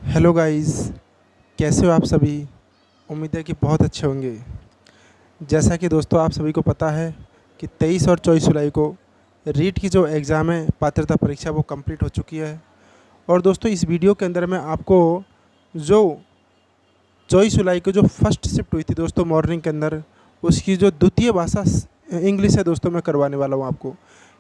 Hello guys, कैसे हो आप सभी। उम्मीद है कि बहुत अच्छे होंगे। जैसा कि दोस्तों आप सभी को पता है कि 23 और 24 जुलाई को रीट की जो एग्ज़ाम है, पात्रता परीक्षा, वो कंप्लीट हो चुकी है। और दोस्तों इस वीडियो के अंदर मैं आपको जो 24 जुलाई को जो फर्स्ट शिफ्ट हुई थी दोस्तों मॉर्निंग के अंदर, उसकी जो द्वितीय भाषा इंग्लिश है दोस्तों, मैं करवाने वाला हूँ आपको।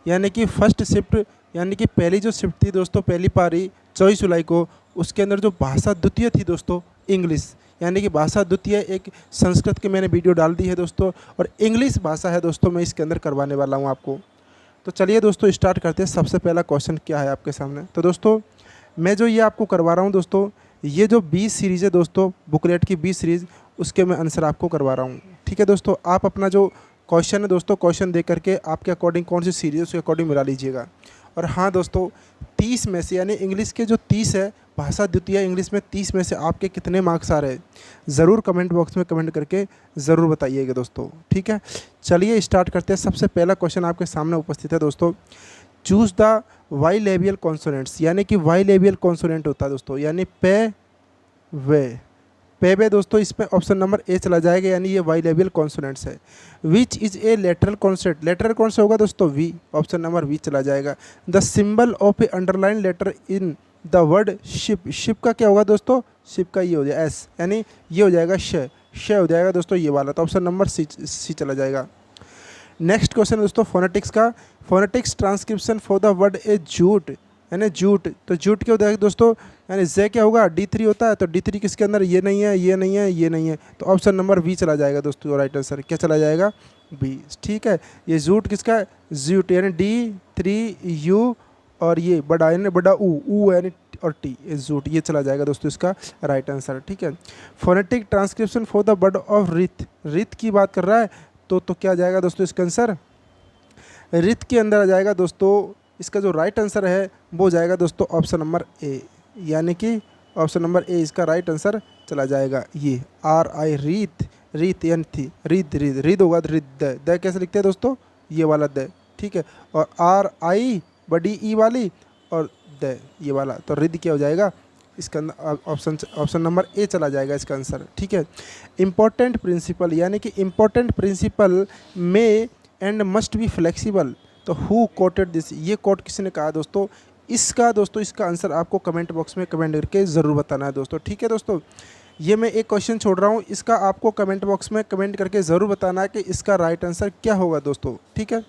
यानी कि फर्स्ट शिफ्ट, यानी कि पहली जो शिफ्ट थी दोस्तों, पहली पारी 24 जुलाई को, उसके अंदर जो भाषा द्वितीय थी दोस्तों इंग्लिश, यानी कि भाषा द्वितीय एक संस्कृत की मैंने वीडियो डाल दी है दोस्तों, और इंग्लिश भाषा है दोस्तों, मैं इसके अंदर करवाने वाला हूँ आपको। तो चलिए दोस्तों स्टार्ट करते हैं। सबसे पहला क्वेश्चन क्या है आपके सामने। तो दोस्तों मैं जो ये आपको करवा रहा हूँ दोस्तों, ये जो 20 सीरीज़ है दोस्तों, बुकलेट की 20 सीरीज़, उसके मैं आंसर आपको करवा रहा हूँ। ठीक है दोस्तों, आप अपना जो क्वेश्चन है दोस्तों, क्वेश्चन देख करके आपके अकॉर्डिंग कौन सी सीरीज़ है उसके अकॉर्डिंग मिला लीजिएगा। और हाँ दोस्तों, 30 में से, यानी इंग्लिश के जो 30 है, भाषा द्वितीय इंग्लिश में 30 में से आपके कितने मार्क्स आ रहे हैं, ज़रूर कमेंट बॉक्स में कमेंट करके ज़रूर बताइएगा दोस्तों। ठीक है, चलिए स्टार्ट करते हैं। सबसे पहला क्वेश्चन आपके सामने उपस्थित है दोस्तों। Choose the y labial consonants, यानी कि वाई लेबियल कॉन्सोनेंट होता है दोस्तों, यानी पे वे दोस्तों, इसमें ऑप्शन नंबर ए चला जाएगा, यानी ये वाई लेबियल कॉन्सोनेंट्स है। Which is a lateral consonant, lateral कौन सा होगा दोस्तों, वी, ऑप्शन नंबर वी चला जाएगा। The symbol of a underline letter in the word ship, ship का क्या होगा दोस्तों, शिप का ये हो जाएगा एस, यानी ये हो जाएगा श हो जाएगा दोस्तों ये वाला, तो ऑप्शन नंबर सी चला जाएगा। नेक्स्ट क्वेश्चन है दोस्तों फोनेटिक्स का। Phonetics transcription for the word a jute, यानी जूट, तो जूट क्या होता है दोस्तों, यानी जे क्या होगा, D3 होता है, तो D3 किसके अंदर, ये नहीं है, ये नहीं है, ये नहीं है, तो ऑप्शन नंबर बी चला जाएगा दोस्तों। राइट आंसर क्या चला जाएगा, बी। ठीक है, ये जूट किसका है, जूट, यानी D3 U, और ये बड़ा यानी बड़ा ऊ यानी और टी, ये जूट, ये चला जाएगा दोस्तों इसका राइट आंसर। ठीक है, phonetic transcription for the word of wreath, wreath की बात कर रहा है, तो क्या जाएगा दोस्तों इसका आंसर, रिथ के अंदर आ जाएगा दोस्तों। इसका जो राइट आंसर है वो जाएगा दोस्तों ऑप्शन नंबर ए, यानी कि ऑप्शन नंबर ए इसका राइट आंसर चला जाएगा। ये RI रीत, रीत यानी थी, रिद रिद रिद होगा तो रिद, द कैसे लिखते हैं दोस्तों, ये वाला द। ठीक है, और RI बड़ी ई वाली और द ये वाला, तो रिद क्या हो जाएगा इसका अंदर, ऑप्शन नंबर ए चला जाएगा इसका आंसर। ठीक है, इम्पोर्टेंट प्रिंसिपल, यानी कि इम्पोर्टेंट प्रिंसिपल में एंड मस्ट बी फ्लेक्सिबल, तो हु कोटेड दिस, ये कोट किसने कहा दोस्तों, इसका आंसर आपको कमेंट बॉक्स में कमेंट करके ज़रूर बताना है दोस्तों। ठीक है दोस्तों, ये मैं एक क्वेश्चन छोड़ रहा हूँ, इसका आपको कमेंट बॉक्स में कमेंट करके ज़रूर बताना है कि इसका राइट आंसर क्या होगा दोस्तों। ठीक है,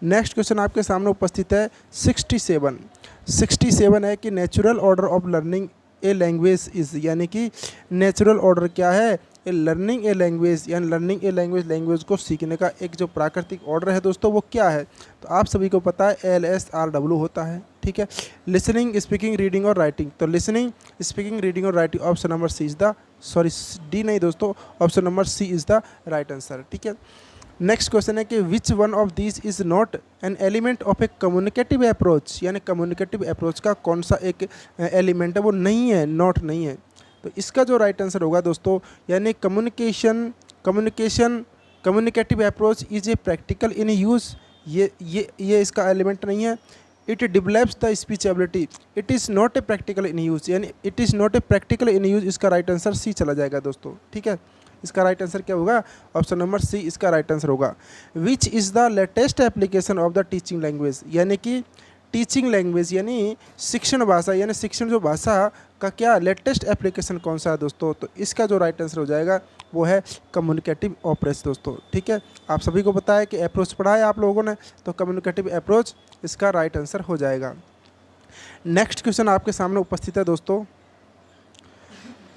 नेक्स्ट क्वेश्चन आपके सामने उपस्थित है 67 है कि natural order of learning a language is, यानी कि नेचुरल ऑर्डर क्या है, लर्निंग ए लैंग्वेज, यानी लर्निंग ए लैंग्वेज, लैंग्वेज को सीखने का एक जो प्राकृतिक ऑर्डर है दोस्तों वो क्या है, तो आप सभी को पता है LSRW होता है। ठीक है, लिसनिंग, स्पीकिंग, रीडिंग और राइटिंग, तो लिसनिंग, स्पीकिंग, रीडिंग और writing, option number c is the, sorry d नहीं दोस्तों, option number c is the right answer. ठीक है, नेक्स्ट क्वेश्चन है कि which one of these is not an element of a communicative approach, यानी communicative approach का कौन सा एक एलिमेंट है वो नहीं है, नॉट नहीं है, तो इसका जो राइट आंसर होगा दोस्तों, यानी communicative approach is a practical in use, ये इसका एलिमेंट नहीं है। It develops the speech ability, it is not a practical in use, यानी it is not a practical in use, इसका राइट आंसर सी चला जाएगा दोस्तों। ठीक है, इसका राइट आंसर क्या होगा, ऑप्शन नंबर सी इसका राइट आंसर होगा। Which is the latest application of the teaching language, यानी कि टीचिंग लैंग्वेज यानी शिक्षण भाषा, यानी शिक्षण जो भाषा का क्या लेटेस्ट एप्लीकेशन कौन सा है दोस्तों, तो इसका जो राइट आंसर हो जाएगा वो है कम्युनिकेटिव अप्रोच दोस्तों। ठीक है, आप सभी को पता है कि अप्रोच पढ़ा है आप लोगों ने, तो कम्युनिकेटिव अप्रोच इसका राइट आंसर हो जाएगा। नेक्स्ट क्वेश्चन आपके सामने उपस्थित है दोस्तों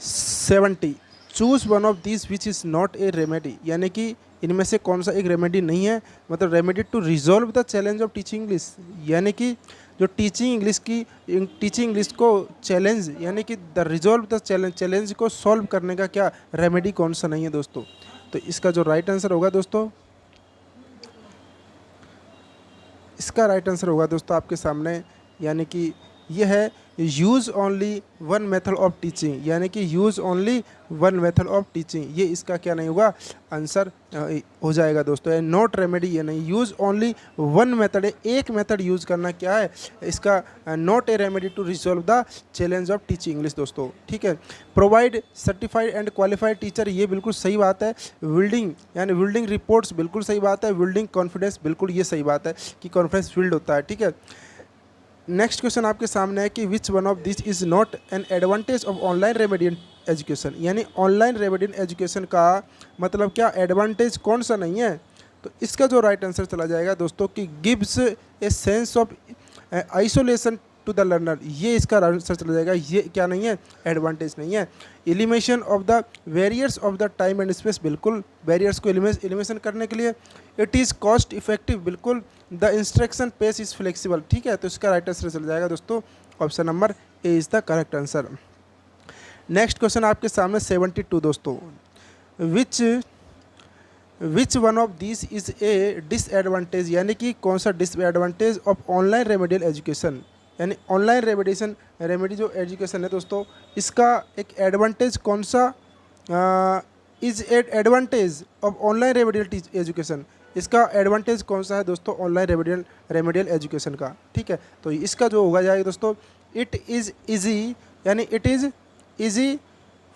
70, choose one of this which is not a remedy, यानी कि इनमें से कौन सा एक रेमेडी नहीं है, मतलब remedy to resolve the challenge of teaching English, यानी कि जो टीचिंग इंग्लिश को चैलेंज, यानी कि द रिजॉल्व द चैलेंज को सॉल्व करने का क्या रेमेडी कौन सा नहीं है दोस्तों, तो इसका जो राइट आंसर होगा दोस्तों, इसका राइट आंसर होगा दोस्तों आपके सामने, यानी कि यह है use only one method of teaching, यानी कि use only one method of teaching, ये इसका क्या नहीं होगा, आंसर हो जाएगा दोस्तों। नॉट रेमेडी ये नहीं, यूज़ ओनली वन मेथड है, एक मेथड यूज़ करना क्या है इसका, not a remedy to resolve the challenge of teaching English दोस्तों, ठीक है। Provide certified and qualified teacher, ये बिल्कुल सही बात है। बिल्डिंग यानी बिल्डिंग रिपोर्ट्स, बिल्कुल सही बात है। बिल्डिंग कॉन्फिडेंस, बिल्कुल ये सही बात है कि कॉन्फिडेंस बिल्ड होता है, ठीक है। नेक्स्ट क्वेश्चन आपके सामने है कि which one of this is not an advantage of online remedial education, यानी ऑनलाइन रेमेडियल एजुकेशन का मतलब क्या, एडवांटेज कौन सा नहीं है। तो इसका जो राइट आंसर चला जाएगा दोस्तों कि gives a sense of isolation to the learner, ये इसका आंसर चला जाएगा, ये क्या नहीं है, एडवांटेज नहीं है। Elimination of the barriers of the time and space, बिल्कुल बैरियर्स को एलिमिनेशन करने के लिए। इट इज़ कॉस्ट इफेक्टिव, बिल्कुल। The instruction pace is flexible, ठीक है। तो इसका राइट आंसर चल जाएगा दोस्तों option number a is the correct answer. Next question आपके सामने 72 दोस्तों, which one of this is a disadvantage, यानी कि कौन सा disadvantage of online remedial education, यानी ऑनलाइन रेमेडी जो एजुकेशन है दोस्तों, इसका एक एडवांटेज कौन सा, is ad advantage of online remedial education, इसका एडवांटेज कौन सा है दोस्तों ऑनलाइन रेमेडियल एजुकेशन का, ठीक है। तो इसका जो होगा जाएगा दोस्तों, इट इज़ ईजी, यानी it is easy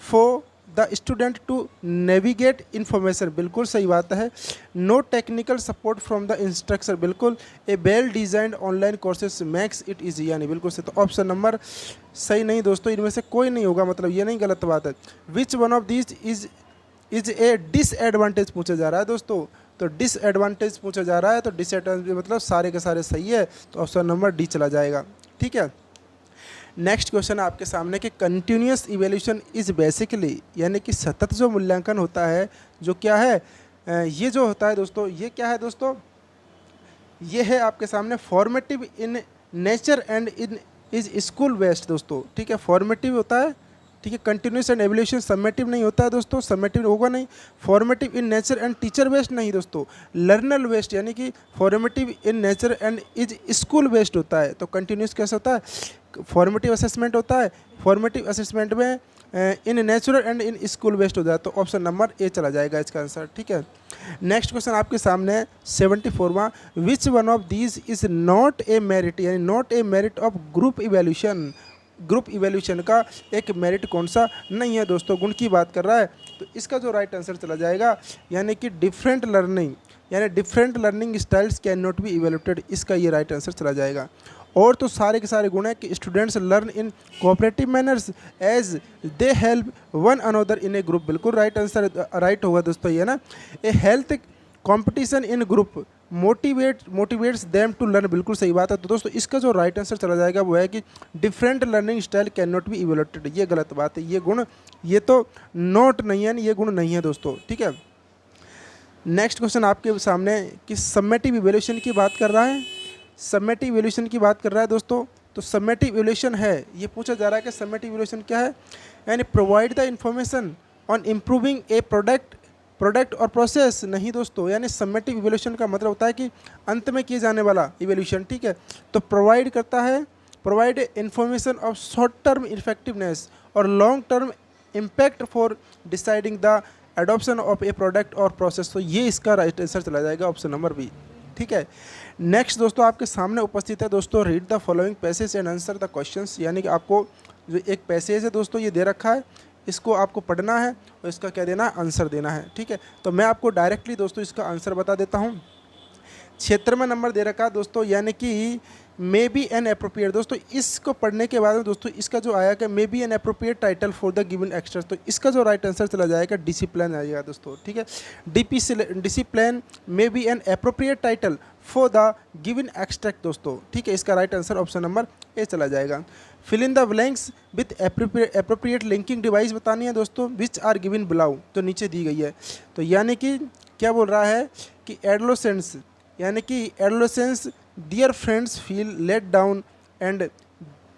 for the student to navigate information, बिल्कुल सही बात है। No technical support from the instructor, बिल्कुल। A well designed online courses makes it easy, यानी बिल्कुल सही। तो ऑप्शन नंबर सही नहीं दोस्तों, इनमें से कोई नहीं होगा, मतलब ये नहीं, गलत बात है। विच one of this is a disadvantage पूछा जा रहा है दोस्तों, तो डिसएडवांटेज पूछा जा रहा है, तो डिसएडवांटेज मतलब सारे के सारे सही है, तो ऑप्शन नंबर डी चला जाएगा, ठीक है। नेक्स्ट क्वेश्चन आपके सामने कि कंटिन्यूस इवैल्यूएशन इज़ बेसिकली, यानी कि सतत जो मूल्यांकन होता है, जो क्या है, ये जो होता है दोस्तों, ये क्या है दोस्तों, ये है आपके सामने formative in nature and in is school based दोस्तों, ठीक है। फॉर्मेटिव होता है, ठीक है। कंटिन्यूस एंड एवोल्यूशन समेटिव नहीं होता है दोस्तों, समेटिव होगा नहीं। Formative in nature and teacher based नहीं दोस्तों, लर्नर बेस्ड, यानी कि formative in nature and is school based होता है। तो कंटिन्यूस कैसा होता है, फॉर्मेटिव असेसमेंट होता है, फॉर्मेटिव असेसमेंट में in natural and in school based हो जाए, तो ऑप्शन नंबर ए चला जाएगा इसका आंसर, ठीक है। नेक्स्ट क्वेश्चन आपके सामने 74वां, which one of these is not a merit, यानी not a merit of group evaluation, group evaluation का एक मेरिट कौन सा नहीं है दोस्तों, गुण की बात कर रहा है। तो इसका जो राइट आंसर चला जाएगा, यानी कि डिफरेंट लर्निंग, यानी different learning styles can not be evaluated, इसका ये राइट आंसर चला जाएगा। और तो सारे के सारे गुण हैं कि students learn in cooperative manners as they help one another in a group, बिल्कुल राइट आंसर, राइट होगा दोस्तों ये ना। A health competition in group motivates them to learn, बिल्कुल सही बात है। तो दोस्तों इसका जो राइट आंसर चला जाएगा वो है कि different learning style can not be evaluated, ये गलत बात है, ये गुण, ये तो नॉट नहीं है, ये गुण नहीं है दोस्तों, ठीक है। नेक्स्ट क्वेश्चन आपके सामने कि समेटिव इवैल्यूएशन की बात कर रहा है, समेटिव इवैल्यूएशन की बात कर रहा है दोस्तों। तो समेटिव इवैल्यूएशन है, ये पूछा जा रहा है कि समेटिव इवैल्यूएशन क्या है, यानी provide the information on improving A product और प्रोसेस नहीं दोस्तों, यानी समेटिव इवैल्यूएशन का मतलब होता है कि अंत में किए जाने वाला इवैल्यूएशन, ठीक है। तो प्रोवाइड करता है, provide information of short term effectiveness और long term impact for deciding the adoption of a product और प्रोसेस, तो ये इसका राइट आंसर चला जाएगा ऑप्शन नंबर बी, ठीक है। नेक्स्ट दोस्तों आपके सामने उपस्थित है दोस्तों, read the following passage and answer the questions, यानी कि आपको जो एक पैसेज है दोस्तों ये दे रखा है, इसको आपको पढ़ना है और इसका क्या देना है, आंसर देना है, ठीक है। तो मैं आपको डायरेक्टली दोस्तों इसका आंसर बता देता हूँ। क्षेत्र में नंबर दे रखा है दोस्तों, यानी कि मे बी एन अप्रोप्रिएट, दोस्तों इसको पढ़ने के बाद में दोस्तों इसका जो आया कि मे be an appropriate title for the given extra, तो इसका जो राइट आंसर चला जाएगा डिसिप्लिन आएगा दोस्तों, ठीक है। Discipline may be an appropriate title for the given extract दोस्तों, ठीक है। इसका right answer option number a चला जाएगा। Fill in the blanks with appropriate linking device बतानी है दोस्तों, विच आर गिवन बिलाउ, तो नीचे दी गई है। तो यानी कि क्या बोल रहा है कि एडोलेसेंस, यानी कि adolescence their friends feel let down and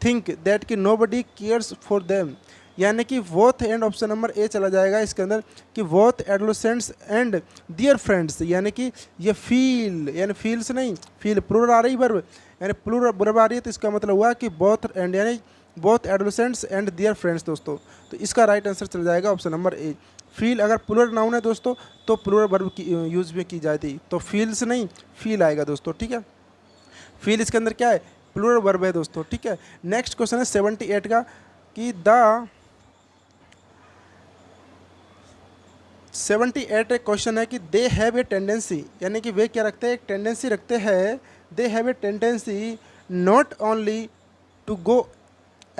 think that कि नोबडी केयर्स फॉर देम, यानी कि both and option number a चला जाएगा इसके अंदर कि both adolescents and their friends, यानी कि ये फील, यानी फील्स नहीं, फील प्लूरल आ रही वर्ब, यानी प्लूरल वर्ब आ रही है, तो इसका मतलब हुआ कि बोथ एंड, यानी both adolescents and their friends दोस्तों। तो इसका राइट आंसर चल जाएगा ऑप्शन नंबर ए। फील अगर प्लूरल नाउन है दोस्तों तो प्लूरल वर्ब की यूज में की जाती, तो फील्स नहीं फील आएगा दोस्तों, ठीक है। फील इसके अंदर क्या है, प्लूरल वर्ब है दोस्तों, ठीक है। नेक्स्ट क्वेश्चन है 78 का कि द 78 एक क्वेश्चन है कि दे हैव ए टेंडेंसी, यानी कि वे क्या रखते हैं, एक टेंडेंसी रखते हैं। They have a tendency not only to go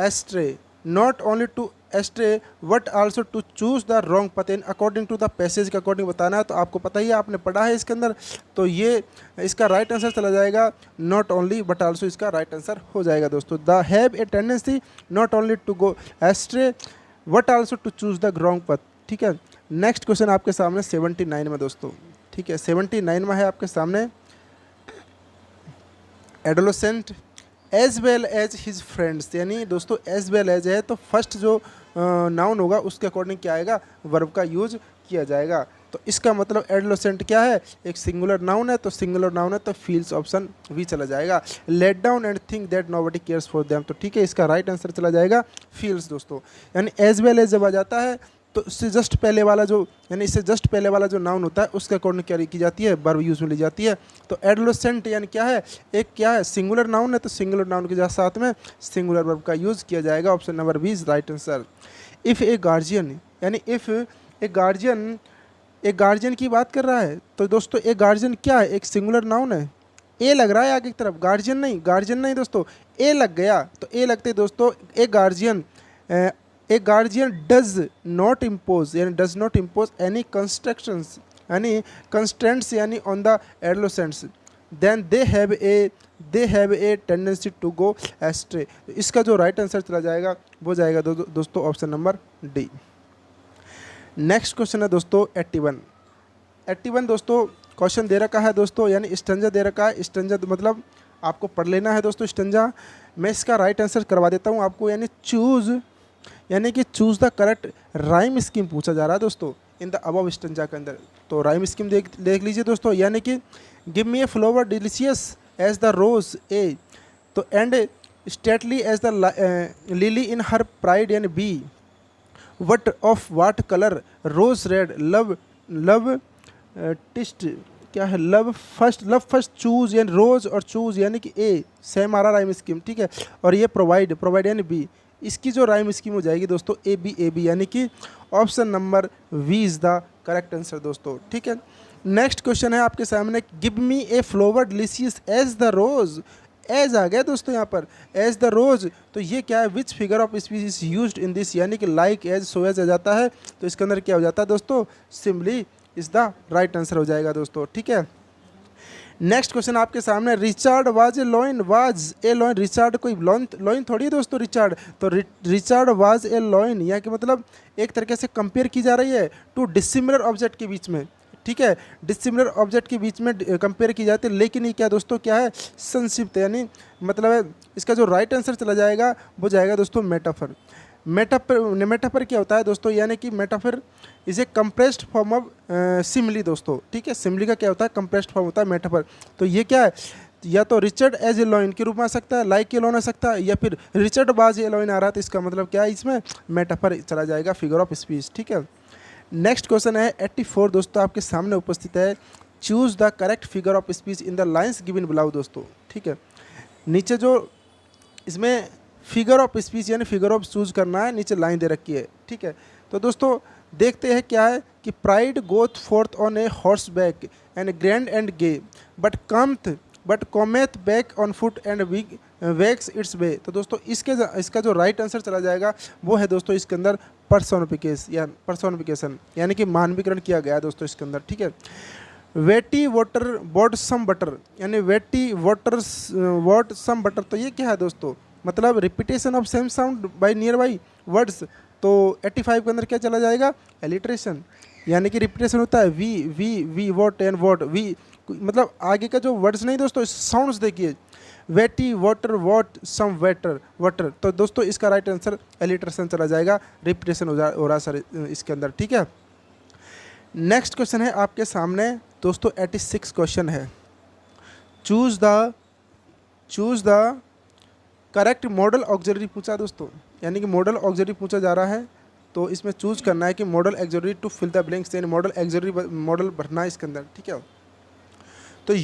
astray, not only to astray but also to choose the wrong path in according to the passage के अकॉर्डिंग बताना है। तो आपको पता ही है, आपने पढ़ा है इसके अंदर, तो ये इसका राइट आंसर चला जाएगा नॉट ओनली बट आल्सो, इसका राइट आंसर हो जाएगा दोस्तों। The have a tendency not only to go astray but also to choose the wrong path, ठीक है। नेक्स्ट क्वेश्चन आपके सामने 79 में दोस्तों, ठीक है। 79 में है आपके सामने adolescent as well as his friends, यानी दोस्तों एज वेल एज है तो फर्स्ट जो नाउन होगा उसके अकॉर्डिंग क्या आएगा, वर्ब का यूज किया जाएगा। तो इसका मतलब एडोलेसेंट क्या है, एक सिंगुलर नाउन है, तो सिंगुलर नाउन है तो फील्स ऑप्शन वी चला जाएगा। Let down and think that nobody cares for them, तो ठीक है इसका राइट आंसर चला जाएगा फील्स दोस्तों। यानी एज वेल एज जब आ जाता है तो इससे जस्ट पहले वाला जो, यानी इससे जस्ट पहले वाला जो नाउन होता है उसके अकॉर्डिंग क्या की जाती है, वर्ब यूज में ली जाती है। तो एडोलेसेंट यानी क्या है, एक क्या है सिंगुलर नाउन है, तो सिंगुलर नाउन के साथ में सिंगुलर वर्ब का यूज किया जाएगा। Option number B is right answer. If a guardian, यानी इफ़ ए गार्जियन, एक गार्जियन की बात कर रहा है, तो दोस्तों एक गार्जियन क्या है, एक सिंगुलर नाउन है। ए लग रहा है आगे की तरफ, गार्जियन नहीं दोस्तों, ए लग गया, तो ए लगते दोस्तों a guardian does not impose, यानी does not impose any constructions, यानी कंस्टेंट्स यानी on the adolescents, then they have a tendency to go astray. इसका जो राइट आंसर चला जाएगा वो जाएगा दोस्तों option number D. Next question है दोस्तों 81 दोस्तों क्वेश्चन दे रखा है दोस्तों, यानी स्टंजा दे रखा है। स्टंजा मतलब आपको पढ़ लेना है दोस्तों स्टंजा। मैं इसका राइट आंसर करवा देता हूँ आपको, यानी कि choose the correct rhyme scheme पूछा जा रहा है दोस्तों इन द अबव स्टंजा के अंदर। तो राइम स्कीम देख लीजिए दोस्तों, यानी कि give me a flower delicious as the rose a, तो and stately as the lily in her pride, यानी be what of what colour, rose red, love टिस्ट क्या है, लव फर्स्ट चूज, यानी रोज और चूज यानी कि ए सेम आ रहा राइम स्कीम, ठीक है। और ये प्रोवाइड यानी बी, इसकी जो राइम स्कीम हो जाएगी दोस्तों ए बी, यानी कि option number B is the correct answer दोस्तों, ठीक है। नेक्स्ट क्वेश्चन है आपके सामने, give me a flower delicious as the rose, as आ गया दोस्तों यहाँ पर एज द रोज, तो ये क्या है, which figure of speech is used in this, यानी कि लाइक एज सो एज आ जाता है, तो इसके अंदर क्या हो जाता है दोस्तों, simply is the right answer हो जाएगा दोस्तों, ठीक है। नेक्स्ट क्वेश्चन आपके सामने, Richard was a lion, Richard कोई लॉइन थोड़ी है दोस्तों रिचार्ड, तो रिचार्ड वाज ए लॉइन, यहाँ के मतलब एक तरीके से कंपेयर की जा रही है टू डिसिमिलर ऑब्जेक्ट के बीच में, ठीक है। डिसिमिलर ऑब्जेक्ट के बीच में कंपेयर की जाती है, लेकिन ये क्या दोस्तों क्या है, संक्षिप्त, यानी मतलब है इसका जो राइट आंसर चला जाएगा वो जाएगा दोस्तों मेटाफर। मेटाफर क्या होता है दोस्तों, यानी कि metaphor is a compressed form of simile दोस्तों, ठीक है। सिमली का क्या होता है, कंप्रेस्ड फॉर्म होता है मेटाफर। तो ये क्या है, या तो रिचर्ड एज ए लॉइन के रूप में आ सकता है, लाइक ए लॉइन आ सकता है, या फिर रिचर्ड बाज ए लॉइन आ रहा है, तो इसका मतलब क्या है, इसमें मेटाफर चला जाएगा, फिगर ऑफ स्पीच, ठीक है। नेक्स्ट क्वेश्चन है 84 दोस्तों आपके सामने उपस्थित है, choose the correct figure of speech in the lines given below दोस्तों, ठीक है। नीचे जो इसमें फिगर ऑफ स्पीच यानी फिगर ऑफ चूज करना है, नीचे लाइन दे रखी है, ठीक है। तो दोस्तों देखते हैं क्या है कि pride goeth forth on a horse back and grand and gay but cometh back on foot and vex its way. तो दोस्तों इसका जो राइट आंसर चला जाएगा वो है दोस्तों इसके अंदर पर्सोनिफिकेशन, यानी कि मानवीकरण किया गया है दोस्तों इसके अंदर, ठीक है। वेटी वाटर वॉट सम बटर, यानी वेटी वाटर वॉट सम बटर, तो ये क्या है दोस्तों, मतलब repetition of same sound bye near by words. तो 85 के अंदर क्या चला जाएगा, एलिट्रेशन, यानी कि रिपीटेशन होता है we what and what we, मतलब आगे का जो वर्ड्स नहीं दोस्तों, साउंड्स देखिए, wetty water what some water, तो दोस्तों इसका राइट आंसर एलिट्रेशन चला जाएगा, रिपीटेशन हो रहा सर इसके अंदर, ठीक है। नेक्स्ट क्वेश्चन है आपके सामने दोस्तों 86 क्वेश्चन है, choose the correct model auxiliary पूछा दोस्तों, यानी कि मॉडल ऑक्सिलरी पूछा जा रहा है, तो इसमें चूज करना है कि modal auxiliary to fill the blanks, यानी मॉडल ऑक्सिलरी मॉडल भरना है इसके अंदर, ठीक है। तो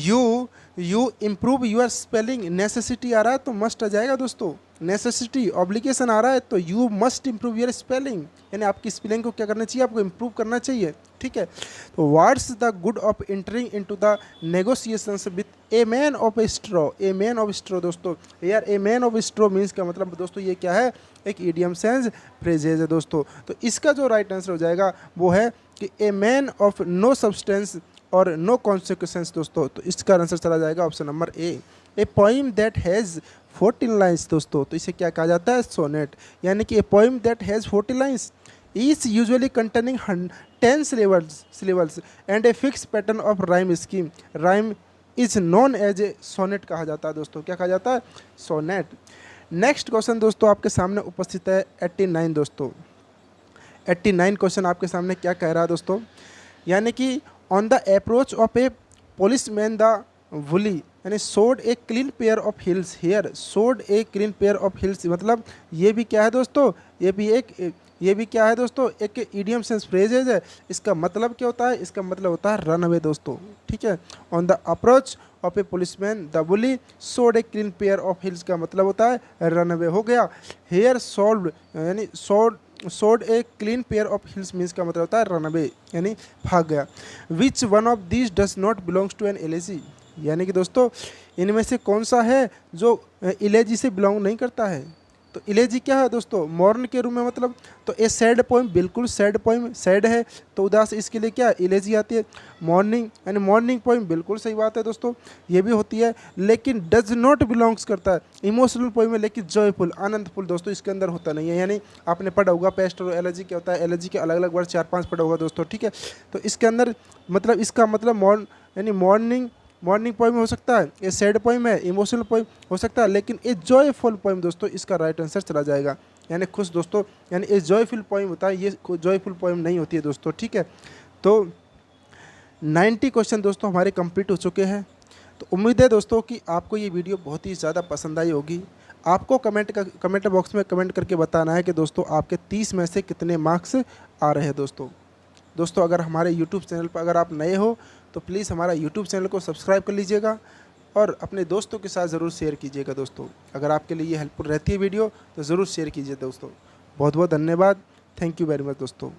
you improve your spelling, necessity आ रहा है तो मस्ट आ जाएगा दोस्तों, नेसेसिटी। ऑब्लिगेशन आ रहा है तो you must improve your spelling, यानी आपकी स्पेलिंग को क्या करना चाहिए, आपको इम्प्रूव करना चाहिए, ठीक है। तो what's the good of entering into the negotiations with A man of straw, A man of straw दोस्तों, यार ए मैन ऑफ स्ट्रॉ मीन्स का मतलब दोस्तों ये क्या है, एक इडियम सेंस फ्रेजेज है दोस्तों। तो इसका जो राइट आंसर हो जाएगा वो है कि a man of no substance और नो कॉन्सिक्वेंस दोस्तों। तो इसका आंसर चला जाएगा option number A poem that has 14 lines दोस्तों। तो इसे क्या कहा जाता है, सोनेट, यानी कि a poem that has 40 lines is usually containing 10 syllables and a fix pattern of rhyme scheme, rhyme is known as a sonnet कहा जाता है दोस्तों। क्या कहा जाता है, सोनेट। नेक्स्ट क्वेश्चन दोस्तों आपके सामने उपस्थित है 89 दोस्तों। 89 क्वेश्चन आपके सामने क्या कह रहा है दोस्तों, यानी कि on the approach of a policeman the bully, यानी showed a clean pair of heels here, showed a clean pair of heels, मतलब ये भी क्या है दोस्तों, ये भी क्या है दोस्तों, एक इडियम सेंस फ्रेजेज है। इसका मतलब क्या होता है, इसका मतलब होता है रन अवे दोस्तों, ठीक है। On the approach of a policeman the bully showed a clean pair of heels का मतलब होता है रन अवे हो गया। हेयर सोल्ड यानी showed a clean pair of heels means का मतलब होता है रन अवे, यानी भाग गया। Which one of this does not belongs to an elegy, यानी कि दोस्तों इनमें से कौन सा है जो इलेजी से बिलोंग नहीं करता है। तो इलेजी क्या है दोस्तों, मॉर्न के रूप में मतलब, तो ए सैड पोइम, बिल्कुल सैड पोइम, सैड है तो उदास, इसके लिए क्या इलेजी आती है। मॉर्निंग यानी मॉर्निंग पोइम, बिल्कुल सही बात है दोस्तों, ये भी होती है, लेकिन डज नॉट बिलोंग्स करता है। इमोशनल पोइम है लेकिन जॉयफुल, आनंदफुल दोस्तों इसके अंदर होता नहीं है, यानी आपने पढ़ा होगा पेस्ट और एलर्जी क्या होता है, एलर्जी के अलग अलग वर्ड 4-5 पढ़ा होगा दोस्तों, ठीक है। तो इसके अंदर मतलब इसका मतलब यानी मॉर्निंग पोइम हो सकता है, ये सैड पोइम है, इमोशनल पोइम हो सकता है, लेकिन ये जॉयफुल पोइम दोस्तों इसका राइट आंसर चला जाएगा, यानी खुश दोस्तों, यानी ये जॉयफुल पोइम होता है, ये जॉयफुल पोइम नहीं होती है दोस्तों, ठीक है। तो 90 क्वेश्चन दोस्तों हमारे कंप्लीट हो चुके हैं। तो उम्मीद है दोस्तों कि आपको ये वीडियो बहुत ही ज़्यादा पसंद आई होगी। आपको कमेंट बॉक्स में कमेंट करके बताना है कि दोस्तों आपके 30 में से कितने मार्क्स आ रहे हैं दोस्तों अगर हमारे यूट्यूब चैनल पर अगर आप नए हो तो प्लीज़ हमारा यूट्यूब चैनल को सब्सक्राइब कर लीजिएगा और अपने दोस्तों के साथ ज़रूर शेयर कीजिएगा दोस्तों। अगर आपके लिए ये हेल्पफुल रहती है वीडियो तो ज़रूर शेयर कीजिए दोस्तों। बहुत बहुत धन्यवाद, थैंक यू वेरी मच दोस्तों।